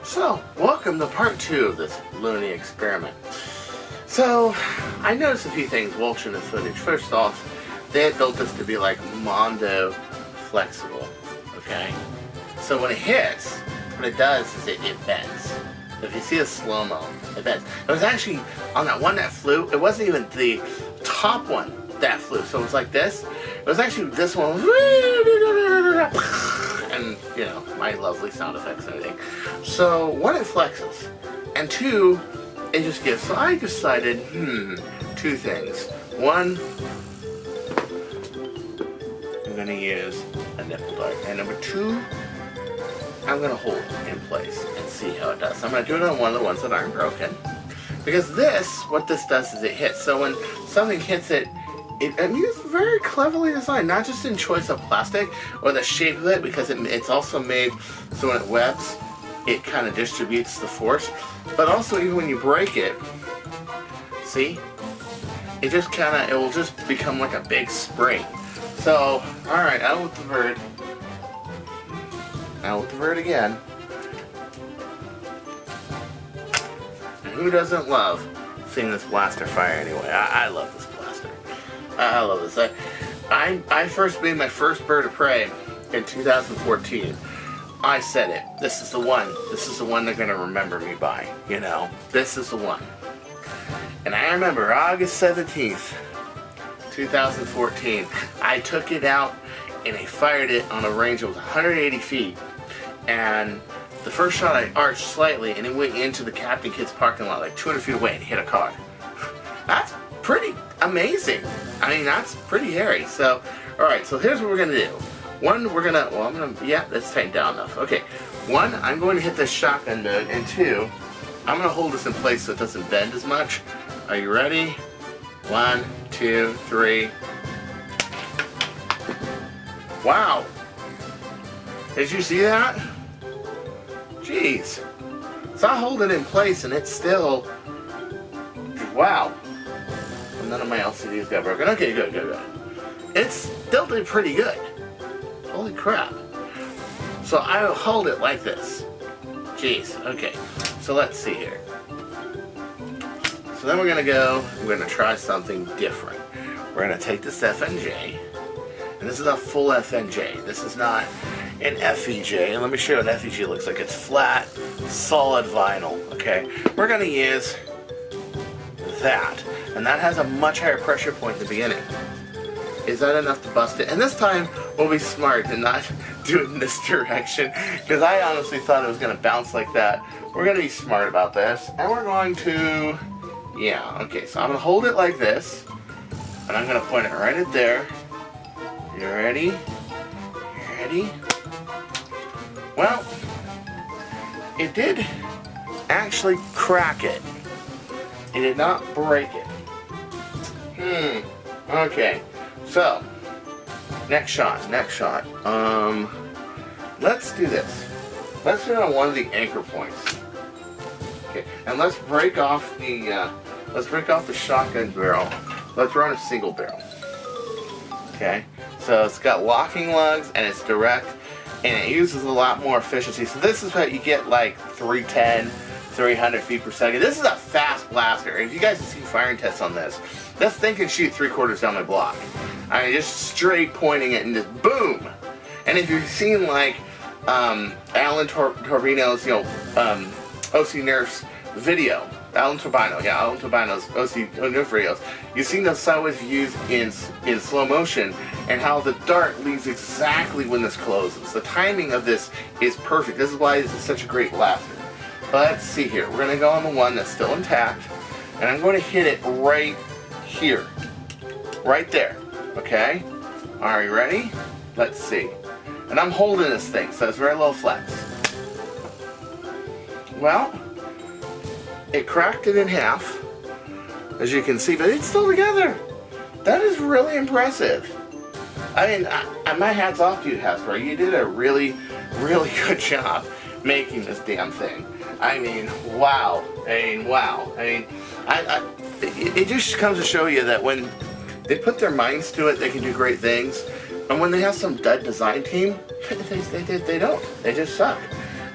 So, welcome to part 2 of this loony experiment. So, I noticed a few things watching the footage. First off, they had built this to be like Mondo flexible, okay? So when it hits, what it does is it bends. If you see a slow-mo, it bends. It was actually, on that one that flew, it wasn't even the top one that flew. So it was like this. It was actually this one. And, you know, my lovely sound effects and everything. So, one, it flexes. And two, it just gives. So I decided, two things. One, I'm going to use a nipple dart. And number two, I'm going to hold it in place and see how it does. So I'm going to do it on one of the ones that aren't broken. Because this, what this does is it hits. So when something hits it, it's very cleverly designed, not just in choice of plastic or the shape of it, because it's also made so when it webs, it kind of distributes the force. But also, even when you break it, see, it will just become like a big spring. So, alright, out with the vert. Out with the vert again. And who doesn't love seeing this blaster fire anyway? I love this blaster. I love this. I first made my first bird of prey in 2014. I said it. This is the one. This is the one they're going to remember me by. You know, this is the one. And I remember August 17th, 2014, I took it out and I fired it on a range that was 180 feet. And the first shot I arched slightly and it went into the Captain Kidd's parking lot like 200 feet away and hit a car. That's pretty amazing. I mean, that's pretty hairy. So, alright, so here's what we're going to do. One, let's tighten down enough. Okay, one, I'm going to hit this shotgun node, and two, I'm going to hold this in place so it doesn't bend as much. Are you ready? 1, 2, 3. Wow. Did you see that? Jeez. So I hold it in place and it's still, wow. None of my LCDs got broken. Okay, good. It's still did pretty good. Holy crap. So I will hold it like this. Jeez, okay. So let's see here. So then we're going to try something different. We're going to take this FNJ. And this is a full FNJ. This is not an FEJ. And let me show you what FEJ looks like. It's flat, solid vinyl. Okay. We're going to use that. And that has a much higher pressure point at the beginning. Is that enough to bust it? And this time, we'll be smart and not do it in this direction, because I honestly thought it was going to bounce like that. We're going to be smart about this, and we're going to, okay, so I'm going to hold it like this, and I'm going to point it right at there. You ready? You ready? Well, it did actually crack it. It did not break it. Okay. So, next shot. Let's do this. Let's do it on one of the anchor points. Okay, and let's break off the shotgun barrel. Let's run a single barrel. Okay, so it's got locking lugs and it's direct, and it uses a lot more efficiency. So this is what you get, like 310, 300 feet per second. This is a fast blaster. If you guys have seen firing tests on this thing can shoot 3/4 down my block. I mean, just straight pointing it and just boom. And if you've seen like Alan Torino's, OC Nerf's video, Alan Turbino's OC Nerf videos, you've seen those sideways views in slow motion and how the dart leaves exactly when this closes. The timing of this is perfect. This is why this is such a great blaster. Let's see here. We're going to go on the one that's still intact, and I'm going to hit it right here. Right there. Okay? Are you ready? Let's see. And I'm holding this thing, so it's very low flex. Well, it cracked it in half, as you can see, but it's still together. That is really impressive. I mean, my hat's off to you, Hasbro. You did a really, really good job making this damn thing. I mean, wow. It just comes to show you that when they put their minds to it, they can do great things. And when they have some dud design team, they don't. They just suck.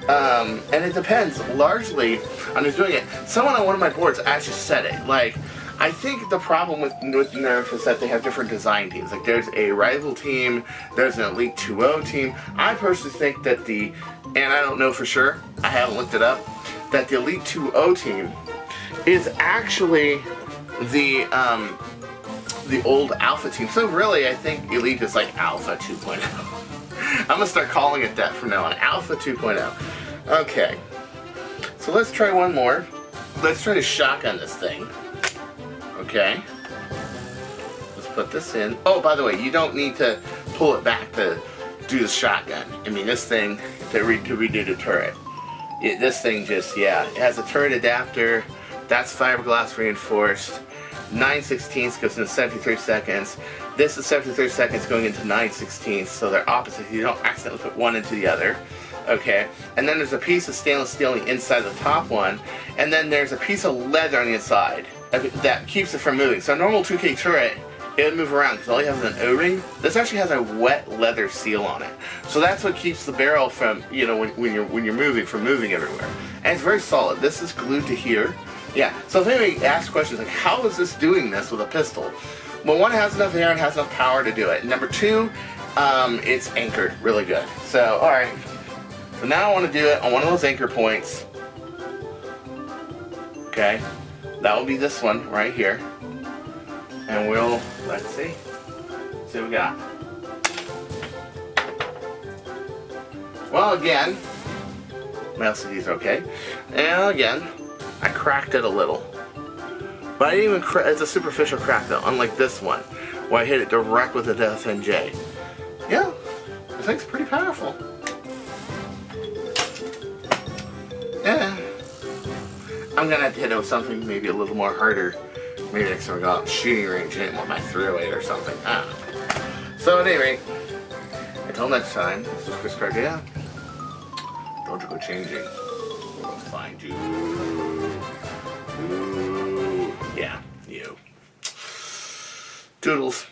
And it depends largely on who's doing it. Someone on one of my boards actually said it. Like, I think the problem with Nerf is that they have different design teams. Like, there's a rival team, there's an Elite 2.0 team. I personally think that and I don't know for sure, I haven't looked it up, that the Elite 2.0 team is actually the old Alpha team. So really, I think Elite is like Alpha 2.0. I'm gonna start calling it that from now on, Alpha 2.0. Okay, so let's try one more. Let's try to shotgun this thing. Okay, let's put this in. Oh, by the way, you don't need to pull it back to do the shotgun. I mean, this thing, to redo the turret. This thing just, yeah, it has a turret adapter. That's fiberglass reinforced. 9/16 goes into 73 seconds. This is 73 seconds going into 9/16, so they're opposite. You don't accidentally put one into the other. Okay, and then there's a piece of stainless steel on the inside of the top one, and then there's a piece of leather on the inside that keeps it from moving. So a normal 2K turret, it would move around because all you have is an O-ring. This actually has a wet leather seal on it, so that's what keeps the barrel from, you know, when you're moving, from moving everywhere. And it's very solid. This is glued to here. Yeah. So if anybody asks questions like, how is this doing this with a pistol? Well, one, it has enough air and has enough power to do it. Number two, it's anchored really good. So all right. So now I want to do it on one of those anchor points. Okay, that will be this one right here. And let's see what we got. Well, again, my LCD's okay. And again, I cracked it a little. But I didn't even it's a superficial crack though, unlike this one, where I hit it direct with the FNJ. Yeah, this thing's pretty powerful. Yeah. I'm gonna have to hit it with something maybe a little more harder. Maybe next time I go out shooting range and hit it with my 308 or something. I don't know. So at any rate, until next time, this is Chris Cartaya. Don't you go changing. We'll find you. Ooh. Yeah, you. Doodles.